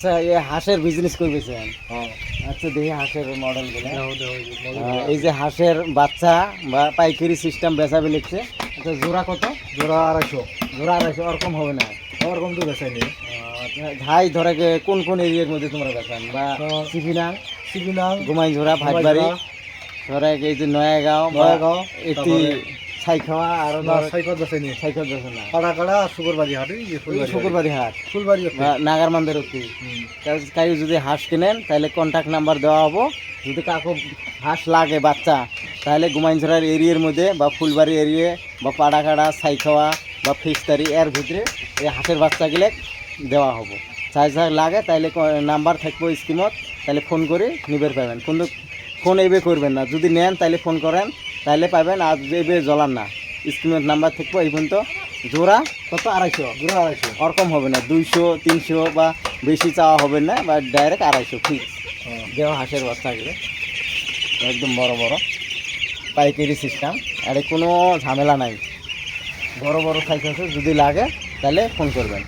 আচ্ছা এই হাঁসের বিজনেস করবেছেন? আচ্ছা দেখি হাঁসের মডেলগুলো। এই যে হাঁসের বাচ্চা বা পাইকারি সিস্টেম বেচাবে লিখছে। আচ্ছা জোড়া কত? জোড়া 250। জোড়া 250, ওরকম হবে না? ওরকম তো বেচাইনি। ভাই ধরে কোন কোন এরিয়ার মধ্যে তোমরা বেচান? বা সিপিনাং, গুমাইঝোড়া, ভাটবাড়ি, ধরে এই যে নয়াগাঁও, নয়াগাঁও, এটি ছাইখাওয়া, আর সাইকত বেচাইনি। সাইখাওয়া বেচা না? কাড়া আর শুকুরবাড়ি হাটে, শুকুরবাড়ি হাট, ফুলবাড়ি নাগারমান্দের অতি। কাউ যদি হাঁস কেনেন তাহলে কন্ট্যাক্ট নাম্বার দেওয়া হবো। যদি কাকু হাঁস লাগে বাচ্চা, তাহলে গুমাইনছড়ার এরিয়ার মধ্যে বা ফুলবাড়ি এরিয়া বা পাড়াকাড়া, ছাইখাওয়া বা ফিস্তারি এর ভিতরে এই হাঁসের বাচ্চাগুলো দেওয়া হবো। চাই লাগে তাহলে নাম্বার থাকবো স্কিমত, তাহলে ফোন করে নিবের পাবেন। কিন্তু ফোন এইবে করবেন না, যদি নেন তাহলে ফোন করেন, তাহলে পাবেন। আর এইবে জ্বলান না, স্কিমের নাম্বার থাকবো। এই পর্যন্ত জোড়া কত? 250। জোড়া 250। ওরকম হবে না, 200 300 বা বেশি চাওয়া হবে না, বা ডাইরেক্ট 250 ফিক্স দেওয়া হাঁসের বাচ্চাগুলো। একদম বড় বড় পাইকারি সিস্টেম, আর কোনো ঝামেলা নাই। বড় বড় সাইজ আছে, যদি লাগে তাহলে ফোন করবেন।